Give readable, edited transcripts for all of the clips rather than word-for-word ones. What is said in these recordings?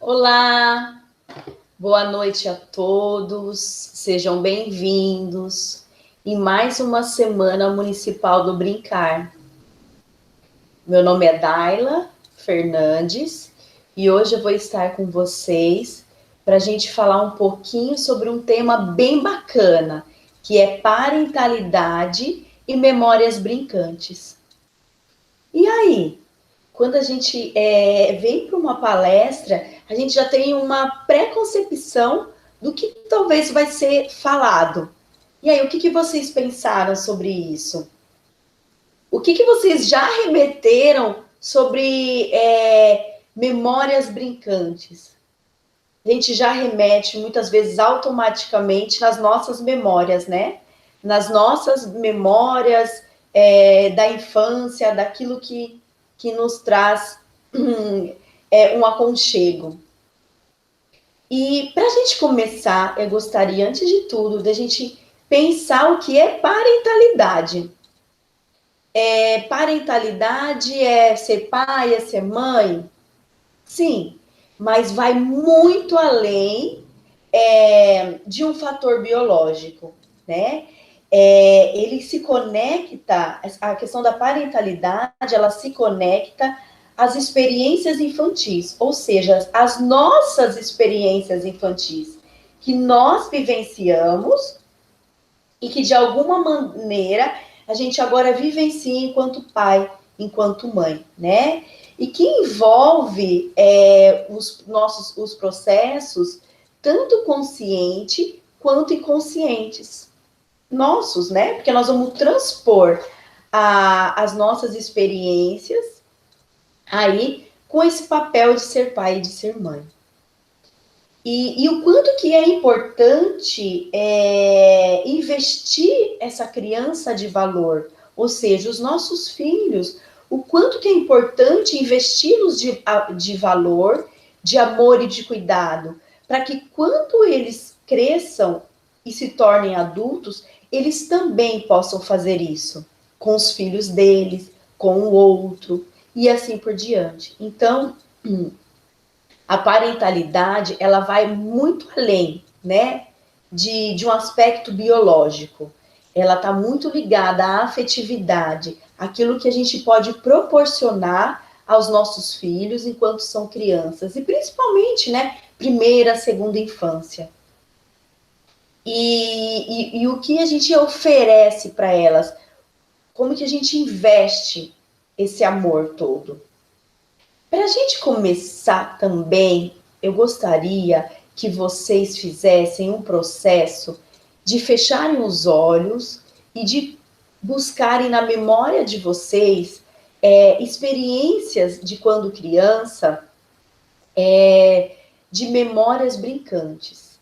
Olá, boa noite a todos, sejam bem-vindos em mais uma Semana Municipal do Brincar. Meu nome é Daila Fernandes e hoje eu vou estar com vocês para a gente falar um pouquinho sobre um tema bem bacana, que é parentalidade e memórias brincantes. E aí, quando a gente vem para uma palestra, a gente já tem uma pré-concepção do que talvez vai ser falado. E aí, o que vocês pensaram sobre isso? O que vocês já remeteram sobre memórias brincantes? A gente já remete, muitas vezes, automaticamente nas nossas memórias, né? Nas nossas memórias da infância, daquilo que nos traz um aconchego. E para a gente começar, eu gostaria, antes de tudo, da gente pensar o que é parentalidade. Parentalidade é ser pai, é ser mãe? Sim, mas vai muito além de um fator biológico, né? Ele se conecta, a questão da parentalidade, ela se conecta às experiências infantis, ou seja, às nossas experiências infantis, que nós vivenciamos e que, de alguma maneira, a gente agora vivencia enquanto pai, enquanto mãe, né? E que envolve os processos, tanto consciente quanto inconscientes nossos, né? Porque nós vamos transpor as nossas experiências aí com esse papel de ser pai e de ser mãe. E o quanto que é importante investir essa criança de valor, ou seja, os nossos filhos, o quanto que é importante investi-los de valor, de amor e de cuidado, para que quando eles cresçam e se tornem adultos, eles também possam fazer isso com os filhos deles, com o outro, e assim por diante. Então, a parentalidade, ela vai muito além, né, de um aspecto biológico. Ela está muito ligada à afetividade, aquilo que a gente pode proporcionar aos nossos filhos enquanto são crianças, e principalmente, né, primeira, segunda infância. E o que a gente oferece para elas, como que a gente investe esse amor todo. Para a gente começar também, eu gostaria que vocês fizessem um processo de fecharem os olhos e de buscarem na memória de vocês experiências de quando criança, de memórias brincantes.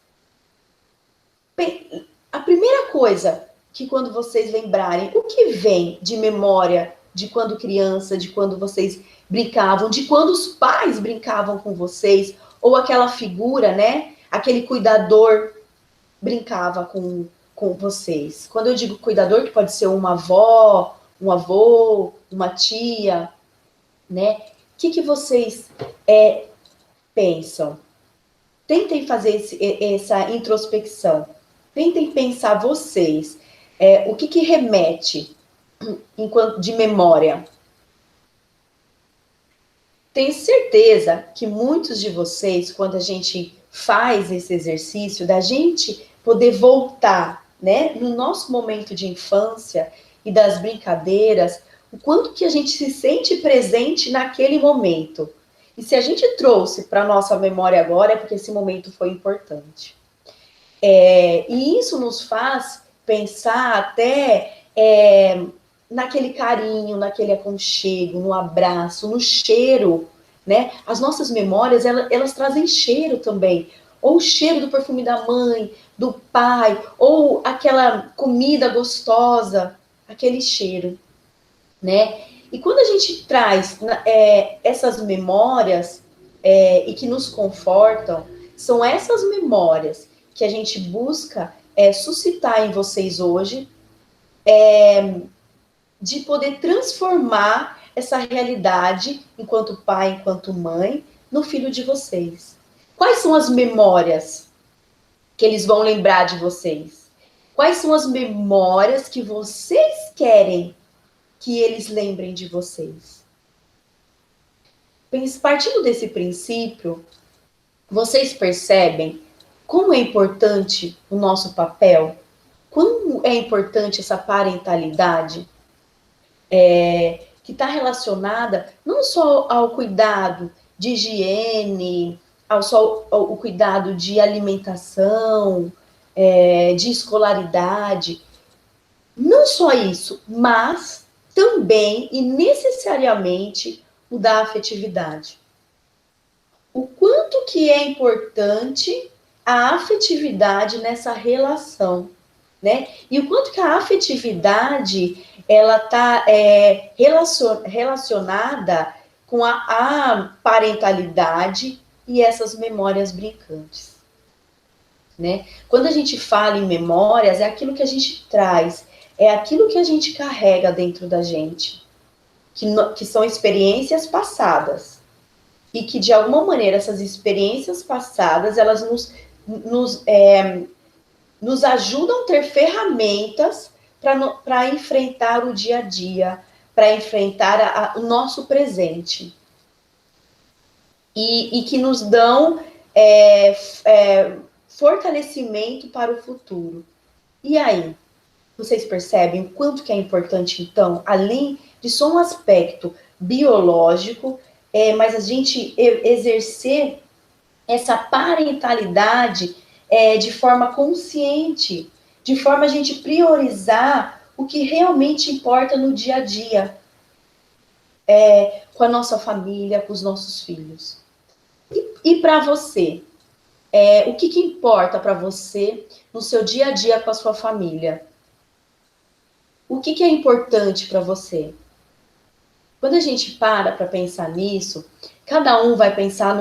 A primeira coisa que quando vocês lembrarem, o que vem de memória de quando criança, de quando vocês brincavam, de quando os pais brincavam com vocês, ou aquela figura, né? Aquele cuidador brincava com vocês. Quando eu digo cuidador, que pode ser uma avó, um avô, uma tia, né? O que vocês pensam? Tentem fazer essa introspecção. Tentem pensar vocês. O que remete de memória? Tenho certeza que muitos de vocês, quando a gente faz esse exercício, da gente poder voltar, né, no nosso momento de infância e das brincadeiras, o quanto que a gente se sente presente naquele momento. E se a gente trouxe para a nossa memória agora, é porque esse momento foi importante. E isso nos faz pensar até naquele carinho, naquele aconchego, no abraço, no cheiro, né? As nossas memórias, elas trazem cheiro também. Ou o cheiro do perfume da mãe, do pai, ou aquela comida gostosa, aquele cheiro, né? E quando a gente traz essas memórias e que nos confortam, são essas memórias que a gente busca suscitar em vocês hoje, de poder transformar essa realidade, enquanto pai, enquanto mãe, no filho de vocês. Quais são as memórias que eles vão lembrar de vocês? Quais são as memórias que vocês querem que eles lembrem de vocês? Partindo desse princípio, vocês percebem como é importante o nosso papel? Como é importante essa parentalidade? Que está relacionada não só ao cuidado de higiene, ao cuidado de alimentação, de escolaridade. Não só isso, mas também e necessariamente o da afetividade. O quanto que é importante a afetividade nessa relação, né? E o quanto que a afetividade ela está relacionada com a parentalidade e essas memórias brincantes, né? Quando a gente fala em memórias, é aquilo que a gente traz, é aquilo que a gente carrega dentro da gente, que são experiências passadas. E que, de alguma maneira, essas experiências passadas, elas nos ajudam a ter ferramentas para enfrentar o dia a dia, para enfrentar o nosso presente. E que nos dão fortalecimento para o futuro. E aí? Vocês percebem o quanto que é importante, então, além de só um aspecto biológico, mas a gente exercer essa parentalidade de forma consciente, de forma a gente priorizar o que realmente importa no dia a dia, com a nossa família, com os nossos filhos. E para você, o que importa para você no seu dia a dia com a sua família? O que é importante para você? Quando a gente para pensar nisso, cada um vai pensar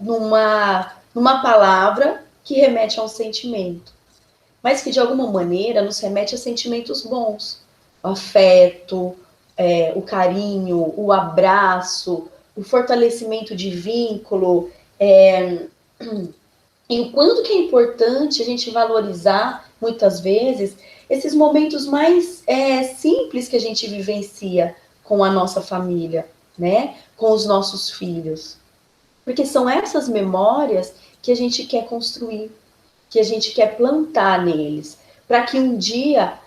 numa palavra que remete a um sentimento, mas que de alguma maneira nos remete a sentimentos bons. O afeto, o carinho, o abraço, o fortalecimento de vínculo, e o quanto que é importante a gente valorizar, muitas vezes, esses momentos mais simples que a gente vivencia com a nossa família, né? Com os nossos filhos. Porque são essas memórias que a gente quer construir, que a gente quer plantar neles, para que um dia,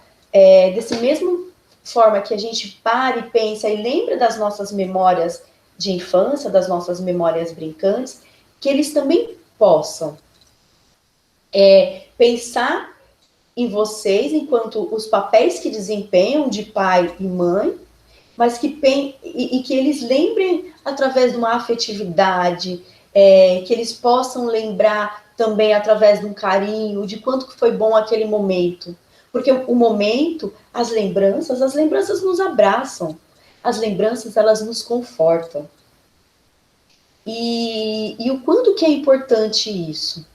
desse mesmo forma que a gente para e pensa e lembra das nossas memórias de infância, das nossas memórias brincantes, que eles também possam pensar em vocês enquanto os papéis que desempenham de pai e mãe, mas que eles lembrem através de uma afetividade, que eles possam lembrar também através de um carinho, de quanto que foi bom aquele momento. Porque o momento, as lembranças nos abraçam, as lembranças, elas nos confortam. E o quanto que é importante isso?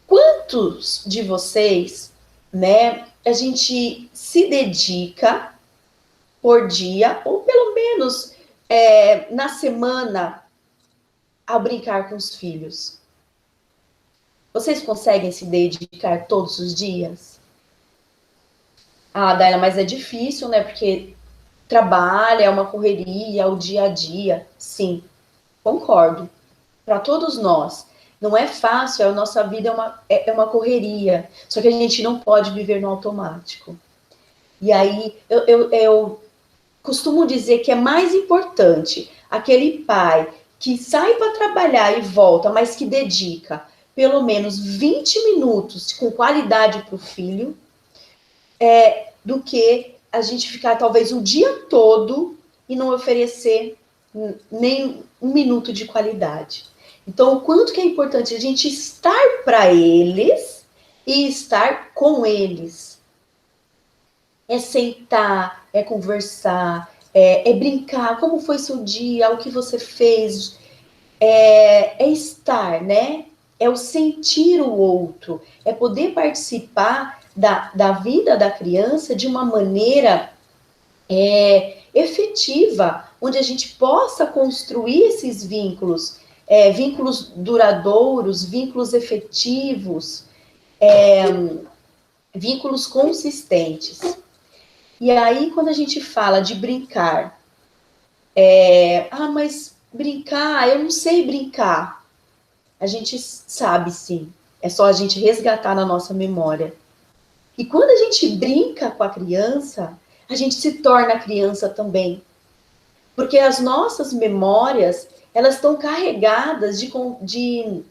Quantos de vocês, né, a gente se dedica por dia, ou pelo menos na semana, a brincar com os filhos? Vocês conseguem se dedicar todos os dias? Ah, Daila, mas é difícil, né? Porque trabalho, é uma correria, é o dia a dia. Sim, concordo. Para todos nós. Não é fácil, a nossa vida é uma correria. Só que a gente não pode viver no automático. E aí, eu costumo dizer que é mais importante aquele pai que sai para trabalhar e volta, mas que dedica pelo menos 20 minutos com qualidade para o filho, do que a gente ficar talvez o dia todo e não oferecer nem um minuto de qualidade. Então, o quanto que é importante a gente estar para eles e estar com eles. É sentar, é conversar, é brincar, como foi seu dia, o que você fez, é estar, né? É o sentir o outro, é poder participar da vida da criança de uma maneira efetiva, onde a gente possa construir esses vínculos vínculos duradouros, vínculos efetivos, vínculos consistentes. E aí, quando a gente fala de brincar, mas brincar, eu não sei brincar. A gente sabe, sim. É só a gente resgatar na nossa memória. E quando a gente brinca com a criança, a gente se torna criança também. Porque as nossas memórias, elas estão carregadas de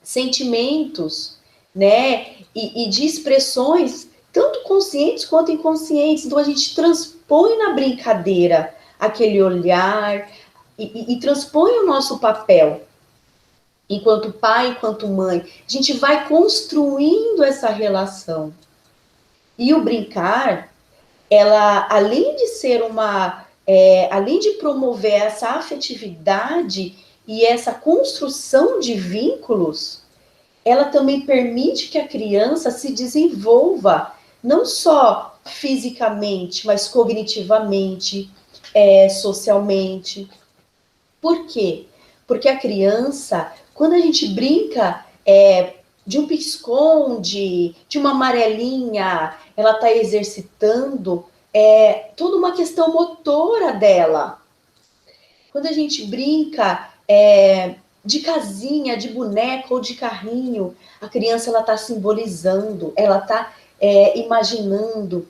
sentimentos, né? E de expressões, tanto conscientes quanto inconscientes. Então, a gente transpõe na brincadeira aquele olhar e transpõe o nosso papel. Enquanto pai, enquanto mãe, a gente vai construindo essa relação. E o brincar, ela, além de ser além de promover essa afetividade e essa construção de vínculos, ela também permite que a criança se desenvolva, não só fisicamente, mas cognitivamente, socialmente. Por quê? Porque a criança, quando a gente brinca de um pique-esconde, de uma amarelinha, ela está exercitando toda uma questão motora dela. Quando a gente brinca de casinha, de boneca ou de carrinho, a criança ela está simbolizando, ela está imaginando,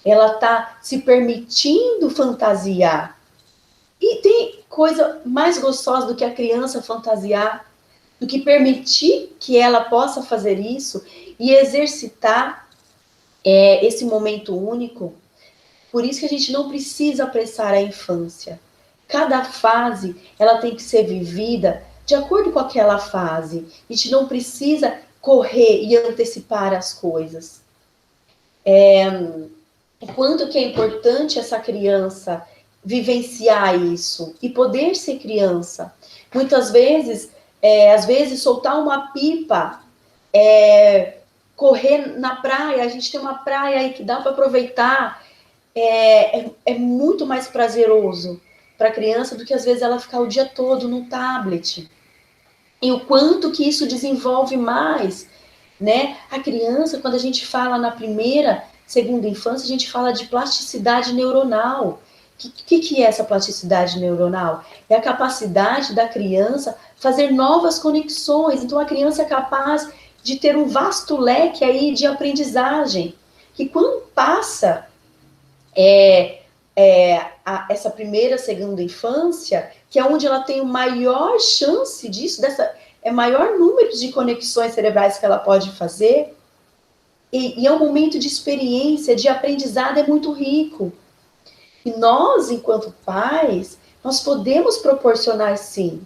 ela está se permitindo fantasiar. E tem coisa mais gostosa do que a criança fantasiar, do que permitir que ela possa fazer isso e exercitar esse momento único. Por isso que a gente não precisa apressar a infância. Cada fase, ela tem que ser vivida de acordo com aquela fase. A gente não precisa correr e antecipar as coisas. O quanto que é importante essa criança vivenciar isso e poder ser criança. Muitas vezes, às vezes, soltar uma pipa, correr na praia, a gente tem uma praia aí que dá para aproveitar, é muito mais prazeroso para a criança do que, às vezes, ela ficar o dia todo no tablet. E o quanto que isso desenvolve mais, né? A criança, quando a gente fala na primeira, segunda infância, a gente fala de plasticidade neuronal. O que é essa plasticidade neuronal? É a capacidade da criança fazer novas conexões. Então, a criança é capaz de ter um vasto leque aí de aprendizagem, que quando passa essa primeira, segunda infância, que é onde ela tem maior chance disso, maior número de conexões cerebrais que ela pode fazer, e é um momento de experiência, de aprendizado, é muito rico. E nós, enquanto pais, nós podemos proporcionar, sim.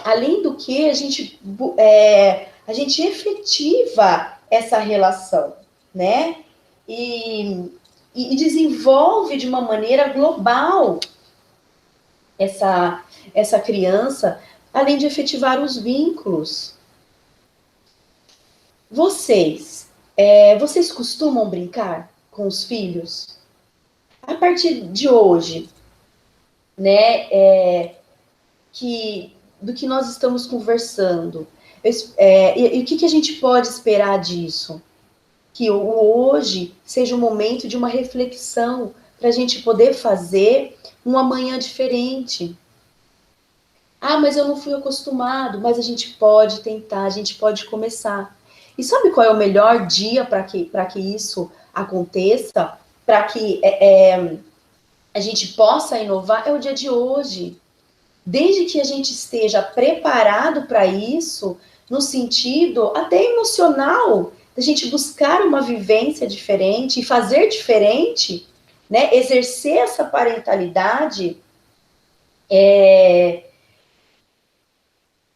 Além do que, a gente efetiva essa relação, né? E desenvolve de uma maneira global essa criança, além de efetivar os vínculos. Vocês costumam brincar com os filhos? A partir de hoje, né, do que nós estamos conversando, e o que a gente pode esperar disso? Que o hoje seja um momento de uma reflexão, para a gente poder fazer um amanhã diferente. Mas eu não fui acostumado, mas a gente pode tentar, a gente pode começar. E sabe qual é o melhor dia para que isso aconteça? Para que a gente possa inovar? É o dia de hoje. Desde que a gente esteja preparado para isso, no sentido até emocional, da gente buscar uma vivência diferente e fazer diferente, né? Exercer essa parentalidade,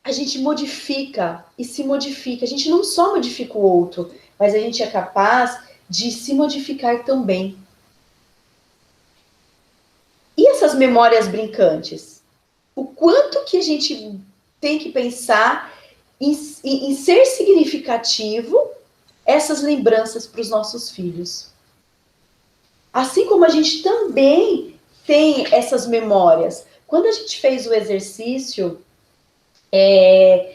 a gente modifica e se modifica. A gente não só modifica o outro, mas a gente é capaz de se modificar também. E essas memórias brincantes? O quanto que a gente tem que pensar em ser significativo essas lembranças para os nossos filhos. Assim como a gente também tem essas memórias Quando a gente fez o exercício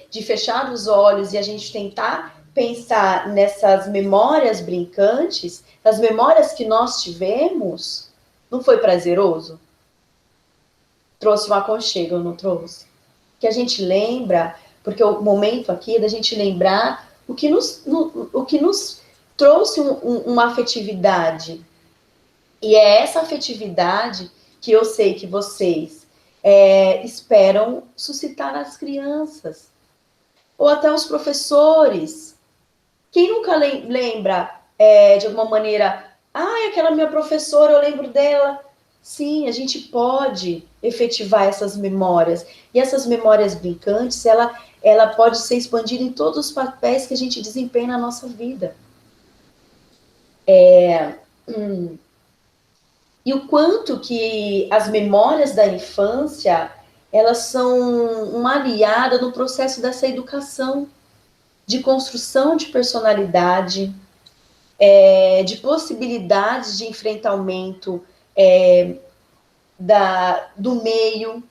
de fechar os olhos e a gente tentar pensar nessas memórias brincantes, nas memórias que nós tivemos, não foi prazeroso? Trouxe um aconchego, não trouxe? Que a gente lembra, porque o momento aqui é da gente lembrar o que nos trouxe uma afetividade. E é essa afetividade que eu sei que vocês esperam suscitar nas crianças. Ou até os professores. Quem nunca lembra, de alguma maneira, aquela minha professora, eu lembro dela. Sim, a gente pode efetivar essas memórias. E essas memórias brincantes, ela pode ser expandida em todos os papéis que a gente desempenha na nossa vida. E o quanto que as memórias da infância, elas são uma aliada no processo dessa educação, de construção de personalidade, de possibilidades de enfrentamento do meio.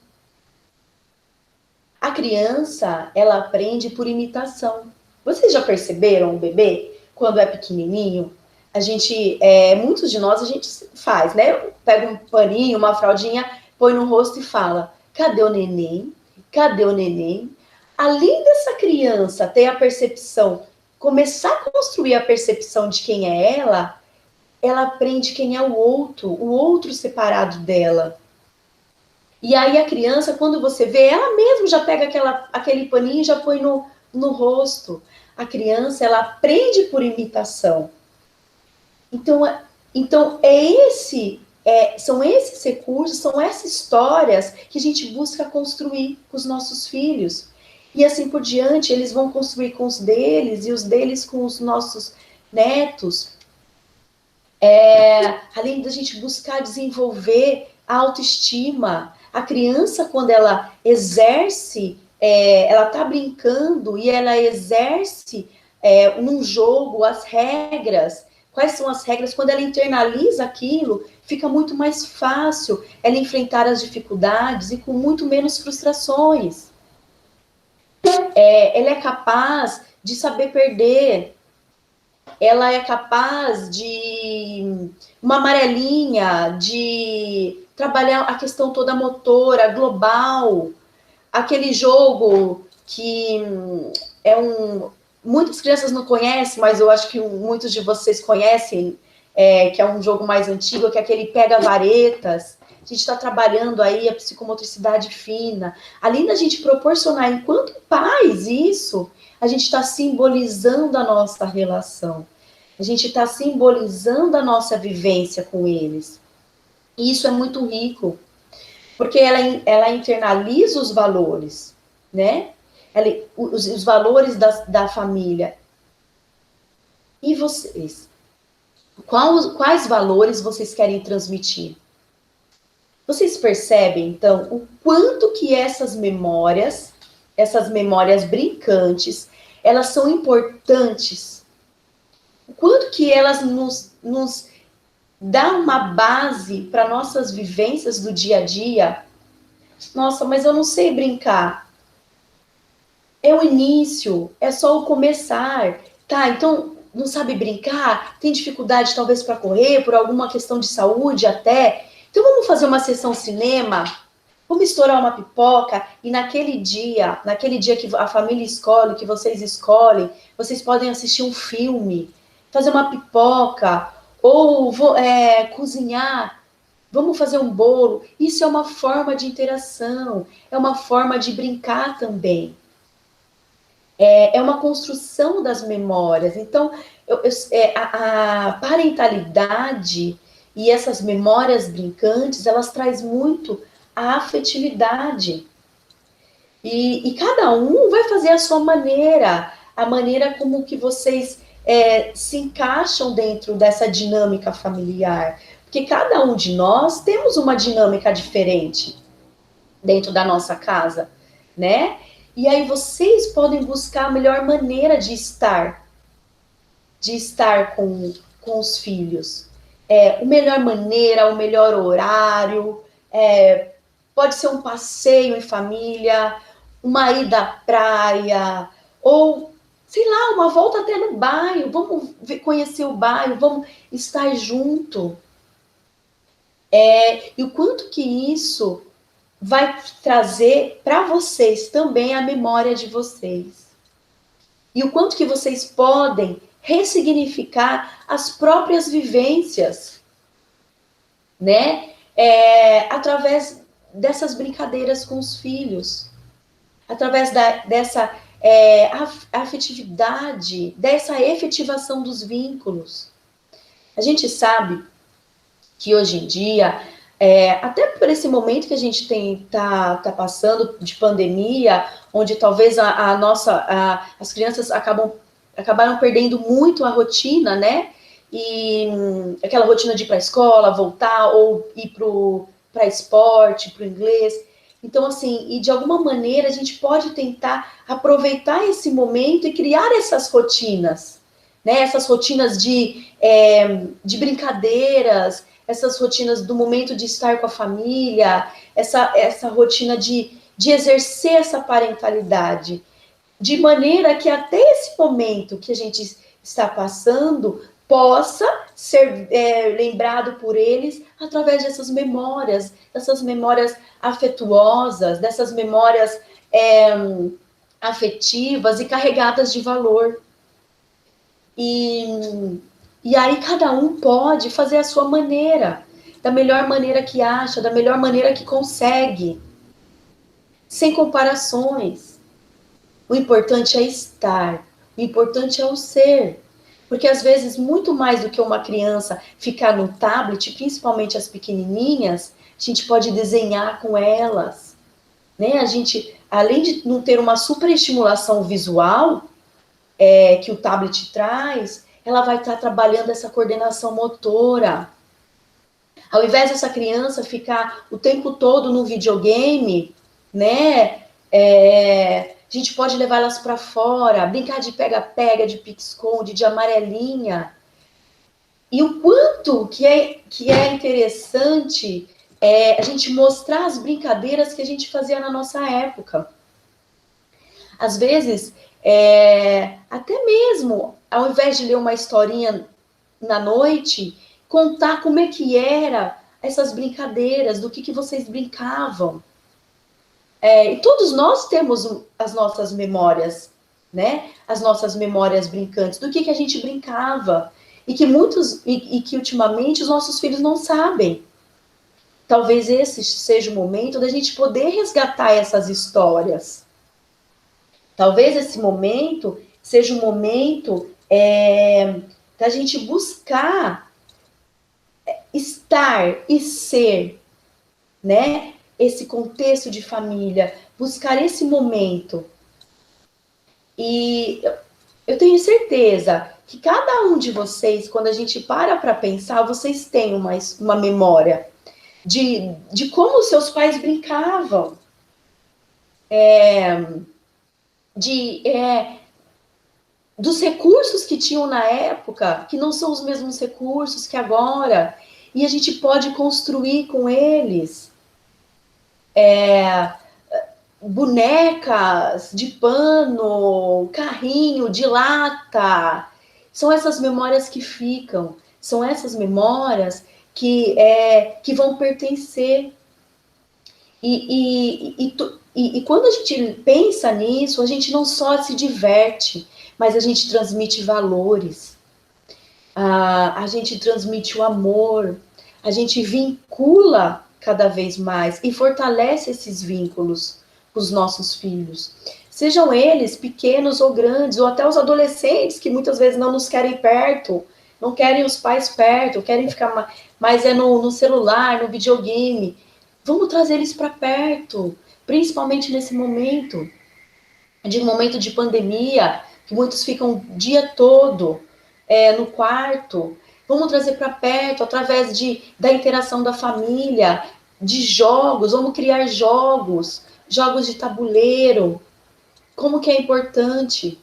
A criança, ela aprende por imitação. Vocês já perceberam o bebê, quando é pequenininho? A gente, muitos de nós, a gente faz, né? Pega um paninho, uma fraldinha, põe no rosto e fala, cadê o neném? Cadê o neném? Além dessa criança ter a percepção, começar a construir a percepção de quem é ela aprende quem é o outro separado dela. E aí a criança, quando você vê, ela mesma já pega aquele paninho e já põe no rosto. A criança, ela aprende por imitação. Então são esses recursos, são essas histórias que a gente busca construir com os nossos filhos. E assim por diante, eles vão construir com os deles e os deles com os nossos netos. Além da gente buscar desenvolver a autoestima, a criança, quando ela exerce, ela está brincando e ela exerce num jogo as regras. Quais são as regras? Quando ela internaliza aquilo, fica muito mais fácil ela enfrentar as dificuldades e com muito menos frustrações. Ela é capaz de saber perder. Ela é capaz de uma amarelinha, de trabalhar a questão toda motora, global, aquele jogo que muitas crianças não conhecem, mas eu acho que muitos de vocês conhecem, que é um jogo mais antigo, que é aquele pega-varetas. A gente está trabalhando aí a psicomotricidade fina. Além da gente proporcionar, enquanto pais, isso, a gente está simbolizando a nossa relação. A gente está simbolizando a nossa vivência com eles. E isso é muito rico, porque ela internaliza os valores, né? Os valores da família. E vocês? Quais valores vocês querem transmitir? Vocês percebem, então, o quanto que essas memórias brincantes, elas são importantes? O quanto que elas nos dão uma base para nossas vivências do dia a dia? Nossa, mas eu não sei brincar. É o início, é só o começar. Tá, então, não sabe brincar? Tem dificuldade talvez para correr, por alguma questão de saúde até? Então vamos fazer uma sessão cinema? Vamos estourar uma pipoca e naquele dia que a família escolhe, que vocês escolhem, vocês podem assistir um filme, fazer uma pipoca, ou cozinhar, vamos fazer um bolo. Isso é uma forma de interação, é uma forma de brincar também. É uma construção das memórias. Então, a parentalidade e essas memórias brincantes, elas trazem muito a afetividade. E cada um vai fazer a sua maneira, a maneira como que vocês se encaixam dentro dessa dinâmica familiar. Porque cada um de nós temos uma dinâmica diferente dentro da nossa casa, né? E aí vocês podem buscar a melhor maneira de estar com os filhos. A melhor maneira, o melhor horário, pode ser um passeio em família, uma ida à praia, ou, sei lá, uma volta até no bairro, vamos conhecer o bairro, vamos estar junto. E o quanto que isso vai trazer para vocês também a memória de vocês. E o quanto que vocês podem ressignificar as próprias vivências, né? Através dessas brincadeiras com os filhos, através dessa afetividade, dessa efetivação dos vínculos. A gente sabe que hoje em dia, até por esse momento que a gente tá passando de pandemia, onde talvez as crianças acabaram perdendo muito a rotina, né? E aquela rotina de ir para a escola, voltar, ou ir para esporte, para o inglês. Então, assim, e de alguma maneira a gente pode tentar aproveitar esse momento e criar essas rotinas, né? Essas rotinas de brincadeiras, essas rotinas do momento de estar com a família, essa rotina de exercer essa parentalidade, de maneira que até esse momento que a gente está passando possa ser lembrado por eles através dessas memórias afetuosas, dessas memórias afetivas e carregadas de valor. E aí cada um pode fazer a sua maneira, da melhor maneira que acha, da melhor maneira que consegue, sem comparações. O importante é estar, o importante é o ser. Porque às vezes, muito mais do que uma criança ficar no tablet, principalmente as pequenininhas, a gente pode desenhar com elas, né? A gente, além de não ter uma superestimulação visual, que o tablet traz, ela vai estar trabalhando essa coordenação motora. Ao invés dessa criança ficar o tempo todo no videogame, né? A gente pode levar elas para fora, brincar de pega-pega, de pique-esconde, de amarelinha. E o quanto que é interessante a gente mostrar as brincadeiras que a gente fazia na nossa época. Às vezes, até mesmo, ao invés de ler uma historinha na noite, contar como é que era essas brincadeiras, do que vocês brincavam. E todos nós temos as nossas memórias, né? As nossas memórias brincantes, do que a gente brincava. E que ultimamente os nossos filhos não sabem. Talvez esse seja o momento da gente poder resgatar essas histórias. Talvez esse momento seja um momento da gente buscar estar e ser, né? Esse contexto de família, buscar esse momento. E eu tenho certeza que cada um de vocês, quando a gente para pensar, vocês têm uma memória de como seus pais brincavam, dos recursos que tinham na época, que não são os mesmos recursos que agora, e a gente pode construir com eles bonecas de pano, carrinho de lata. São essas memórias que ficam, são essas memórias que vão pertencer. E quando a gente pensa nisso, a gente não só se diverte, mas a gente transmite valores, a gente transmite o amor, a gente vincula cada vez mais e fortalece esses vínculos com os nossos filhos. Sejam eles pequenos ou grandes, ou até os adolescentes que muitas vezes não nos querem perto, não querem os pais perto, querem ficar mais no celular, no videogame. Vamos trazer eles para perto, principalmente nesse momento de pandemia, que muitos ficam o dia todo no quarto. Vamos trazer para perto, através da interação da família, de jogos, vamos criar jogos de tabuleiro, como que é importante.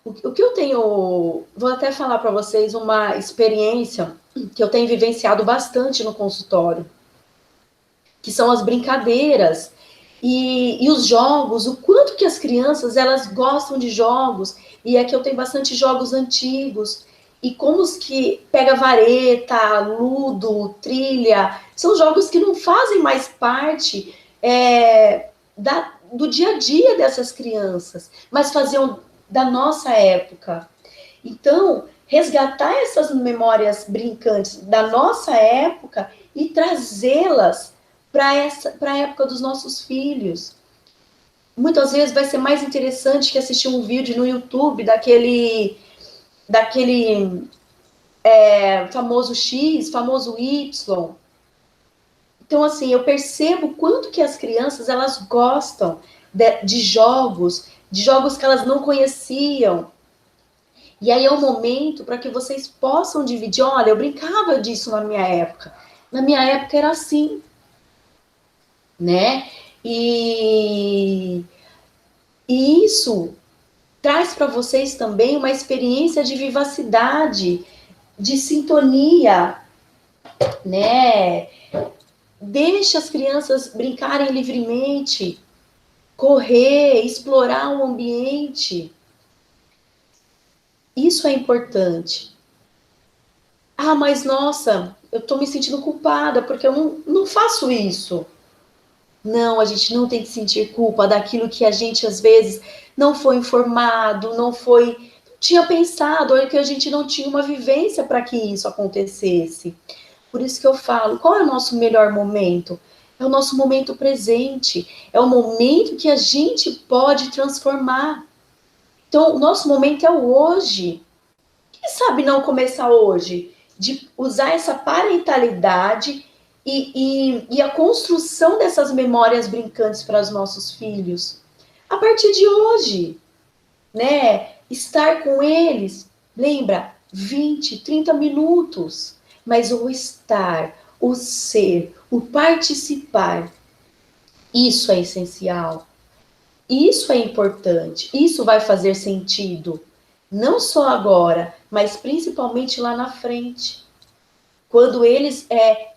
O que eu tenho, vou até falar para vocês uma experiência que eu tenho vivenciado bastante no consultório, que são as brincadeiras e os jogos, o quanto que as crianças, elas gostam de jogos, e aqui eu tenho bastante jogos antigos, e como os que pega vareta, ludo, trilha, são jogos que não fazem mais parte do dia a dia dessas crianças, mas faziam da nossa época. Então, resgatar essas memórias brincantes da nossa época e trazê-las para a época dos nossos filhos. Muitas vezes vai ser mais interessante que assistir um vídeo no YouTube daquele famoso X, famoso Y. Então, assim, eu percebo quanto que as crianças, elas gostam de jogos que elas não conheciam. E aí é um momento para que vocês possam dividir. Olha, eu brincava disso na minha época. Na minha época era assim, né? E isso traz para vocês também uma experiência de vivacidade, de sintonia, né? Deixa as crianças brincarem livremente, correr, explorar o ambiente. Isso é importante. Ah, mas nossa, eu tô me sentindo culpada porque eu não faço isso. Não, a gente não tem que sentir culpa daquilo que a gente, às vezes, não foi informado, não tinha pensado, ou que a gente não tinha uma vivência para que isso acontecesse. Por isso que eu falo, qual é o nosso melhor momento? É o nosso momento presente, é o momento que a gente pode transformar. Então, o nosso momento é o hoje. Quem sabe não começar hoje? De usar essa parentalidade e a construção dessas memórias brincantes para os nossos filhos. A partir de hoje, né? Estar com eles, lembra, 20, 30 minutos. Mas o estar, o ser, o participar, isso é essencial. Isso é importante. Isso vai fazer sentido. Não só agora, mas principalmente lá na frente. Quando eles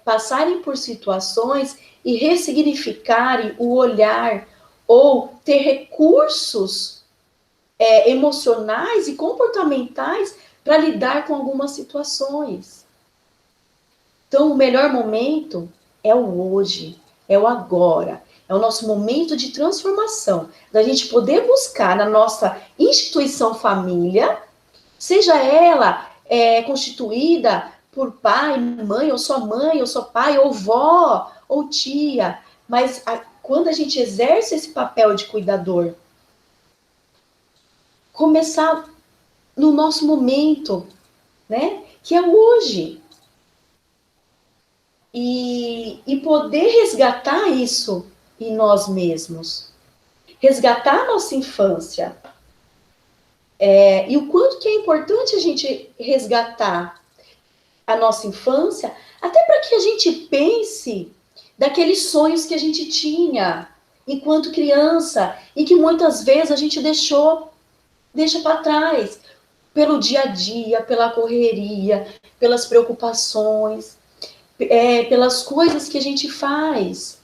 passarem por situações e ressignificarem o olhar ou ter recursos emocionais e comportamentais para lidar com algumas situações. Então, o melhor momento é o hoje, é o agora, é o nosso momento de transformação, da gente poder buscar na nossa instituição família, seja ela constituída por pai, mãe, ou só pai, ou vó, ou tia, mas quando a gente exerce esse papel de cuidador, começar no nosso momento, né? Que é hoje. E poder resgatar isso em nós mesmos. Resgatar a nossa infância. E o quanto que é importante a gente resgatar a nossa infância, até para que a gente pense daqueles sonhos que a gente tinha enquanto criança e que muitas vezes a gente deixa para trás, pelo dia a dia, pela correria, pelas preocupações, pelas coisas que a gente faz.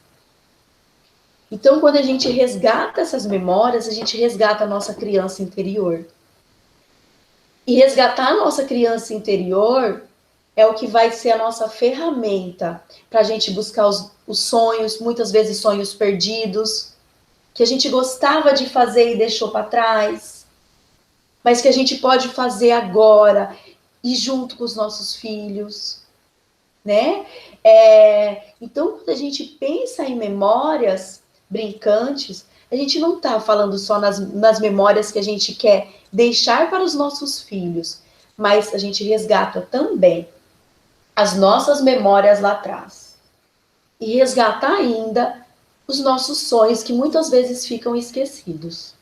Então, quando a gente resgata essas memórias, a gente resgata a nossa criança interior. E resgatar a nossa criança interior é o que vai ser a nossa ferramenta para a gente buscar os sonhos, muitas vezes sonhos perdidos, que a gente gostava de fazer e deixou para trás, mas que a gente pode fazer agora e junto com os nossos filhos, né? Então, quando a gente pensa em memórias brincantes, a gente não está falando só nas memórias que a gente quer deixar para os nossos filhos, mas a gente resgata também as nossas memórias lá atrás. E resgatar ainda os nossos sonhos que muitas vezes ficam esquecidos.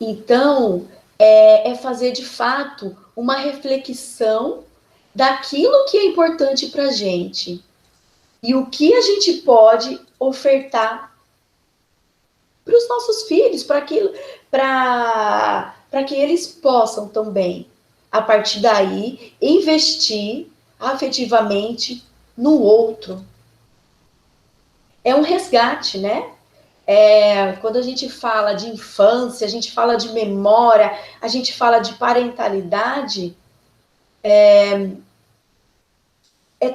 Então, é fazer de fato uma reflexão daquilo que é importante para a gente e o que a gente pode ofertar para os nossos filhos, para que eles possam também. a partir daí, investir afetivamente no outro. É um resgate, né? Quando a gente fala de infância, a gente fala de memória, a gente fala de parentalidade, é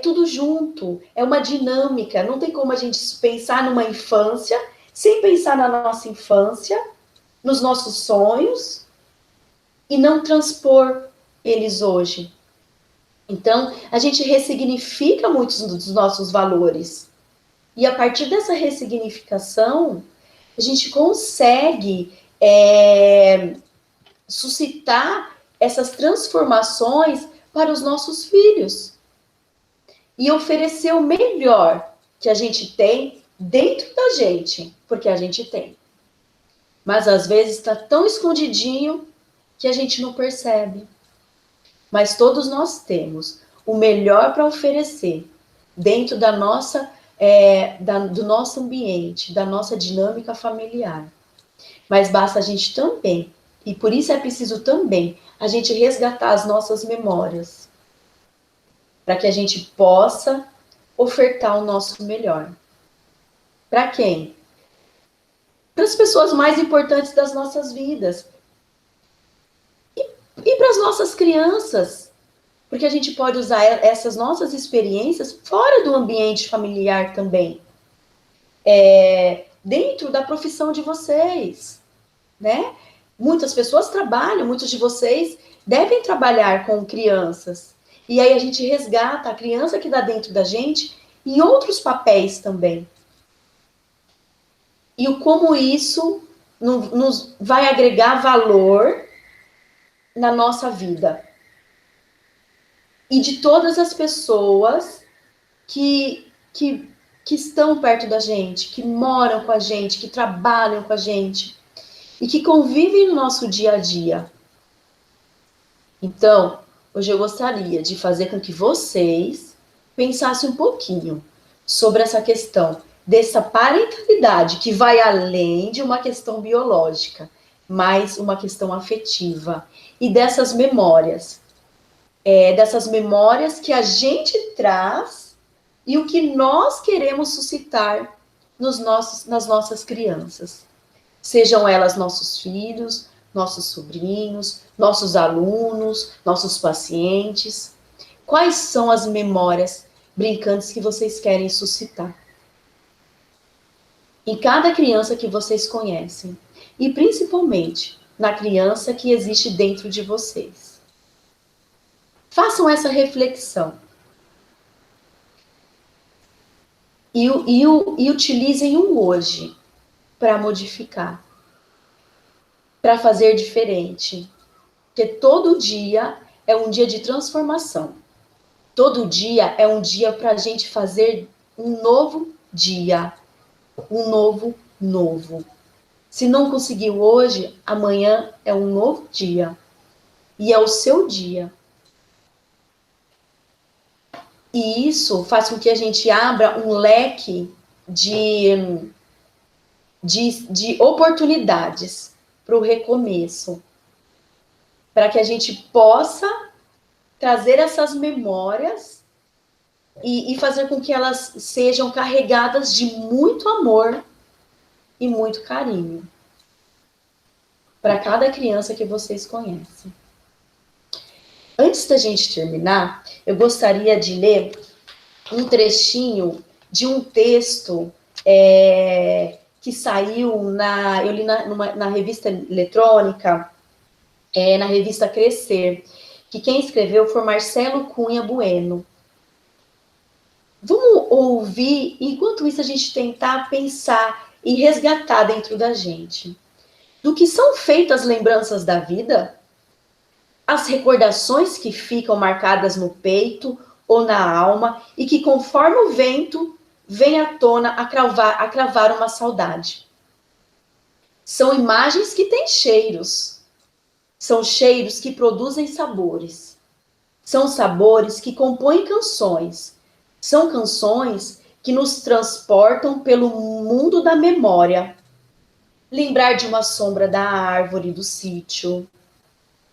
tudo junto, é uma dinâmica. Não tem como a gente pensar numa infância sem pensar na nossa infância, nos nossos sonhos, e não transpor eles hoje. Então, a gente ressignifica muitos dos nossos valores. E a partir dessa ressignificação, a gente consegue suscitar essas transformações para os nossos filhos. E oferecer o melhor que a gente tem dentro da gente, porque a gente tem. Mas às vezes está tão escondidinho que a gente não percebe. Mas todos nós temos o melhor para oferecer dentro da nossa, do nosso ambiente, da nossa dinâmica familiar. Mas basta a gente também, e por isso é preciso também, a gente resgatar as nossas memórias, para que a gente possa ofertar o nosso melhor. Para quem? Para as pessoas mais importantes das nossas vidas. E para as nossas crianças. Porque a gente pode usar essas nossas experiências fora do ambiente familiar também. Dentro da profissão de vocês, né? Muitas pessoas trabalham, muitos de vocês devem trabalhar com crianças. E aí a gente resgata a criança que dá dentro da gente em outros papéis também. E o como isso nos vai agregar valor na nossa vida. E de todas as pessoas que estão perto da gente, que moram com a gente, que trabalham com a gente e que convivem no nosso dia a dia. Então, hoje eu gostaria de fazer com que vocês pensassem um pouquinho sobre essa questão dessa parentalidade que vai além de uma questão biológica, mas uma questão afetiva e dessas memórias que a gente traz e o que nós queremos suscitar nas nossas crianças. Sejam elas nossos filhos, nossos sobrinhos, nossos alunos, nossos pacientes. Quais são as memórias brincantes que vocês querem suscitar? Em cada criança que vocês conhecem. E principalmente na criança que existe dentro de vocês. Façam essa reflexão. E utilizem o hoje para modificar, para fazer diferente. Porque todo dia é um dia de transformação. Todo dia é um dia para a gente fazer um novo dia. Um novo. Se não conseguiu hoje, amanhã é um novo dia. E é o seu dia. E isso faz com que a gente abra um leque de oportunidades para o recomeço. Para que a gente possa trazer essas memórias e fazer com que elas sejam carregadas de muito amor e muito carinho. Para cada criança que vocês conhecem. Antes da gente terminar, eu gostaria de ler um trechinho de um texto que saiu eu li na revista eletrônica, na revista Crescer, que quem escreveu foi Marcelo Cunha Bueno. Vamos ouvir, enquanto isso a gente tentar pensar e resgatar dentro da gente. Do que são feitas as lembranças da vida? As recordações que ficam marcadas no peito ou na alma e que, conforme o vento, vem à tona a cravar uma saudade. São imagens que têm cheiros. São cheiros que produzem sabores. São sabores que compõem canções. São canções que nos transportam pelo mundo da memória. Lembrar de uma sombra da árvore do sítio.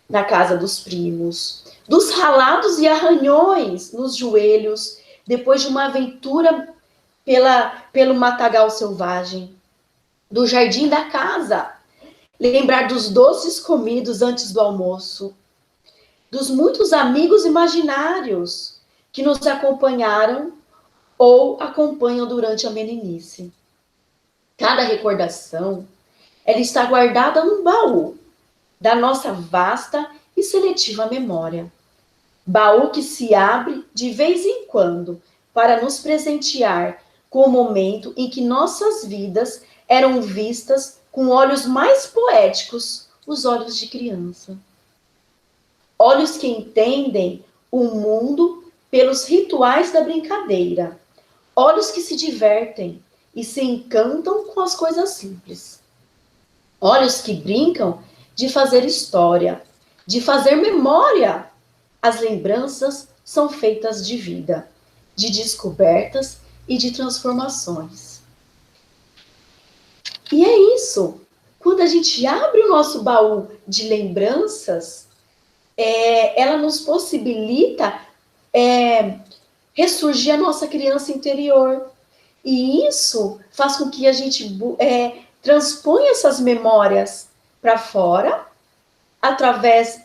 na casa dos primos, dos ralados e arranhões nos joelhos, depois de uma aventura pelo matagal selvagem, do jardim da casa, lembrar dos doces comidos antes do almoço, dos muitos amigos imaginários que nos acompanharam ou acompanham durante a meninice. Cada recordação, ela está guardada num baú da nossa vasta e seletiva memória. Baú que se abre de vez em quando para nos presentear com o momento em que nossas vidas eram vistas com olhos mais poéticos, os olhos de criança. Olhos que entendem o mundo pelos rituais da brincadeira. Olhos que se divertem e se encantam com as coisas simples. Olhos que brincam de fazer história, de fazer memória. As lembranças são feitas de vida, de descobertas e de transformações. E é isso. Quando a gente abre o nosso baú de lembranças, ela nos possibilita ressurgir a nossa criança interior. E isso faz com que a gente transponha essas memórias para fora, através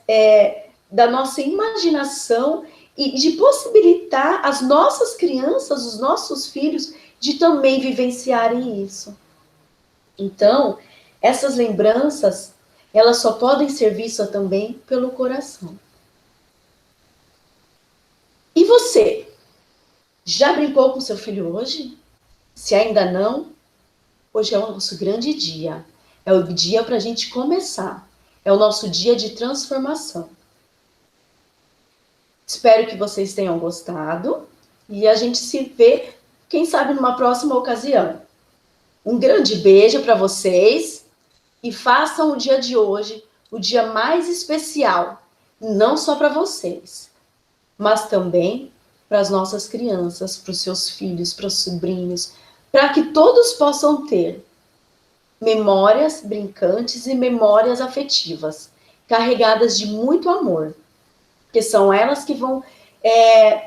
da nossa imaginação e de possibilitar as nossas crianças, os nossos filhos, de também vivenciarem isso. Então, essas lembranças, elas só podem ser vistas também pelo coração. E você? Já brincou com seu filho hoje? Se ainda não, hoje é o nosso grande dia. É o dia para a gente começar. É o nosso dia de transformação. Espero que vocês tenham gostado. E a gente se vê, quem sabe, numa próxima ocasião. Um grande beijo para vocês. E façam o dia de hoje o dia mais especial. Não só para vocês, mas também para as nossas crianças, para os seus filhos, para os sobrinhos, para que todos possam ter memórias brincantes e memórias afetivas, carregadas de muito amor, porque são elas que vão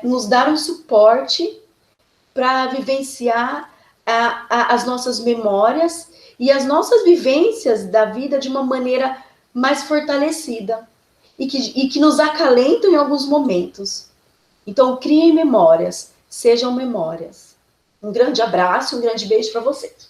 nos dar um suporte para vivenciar as nossas memórias e as nossas vivências da vida de uma maneira mais fortalecida e que nos acalentam em alguns momentos. Então, criem memórias, sejam memórias. Um grande abraço, um grande beijo para vocês.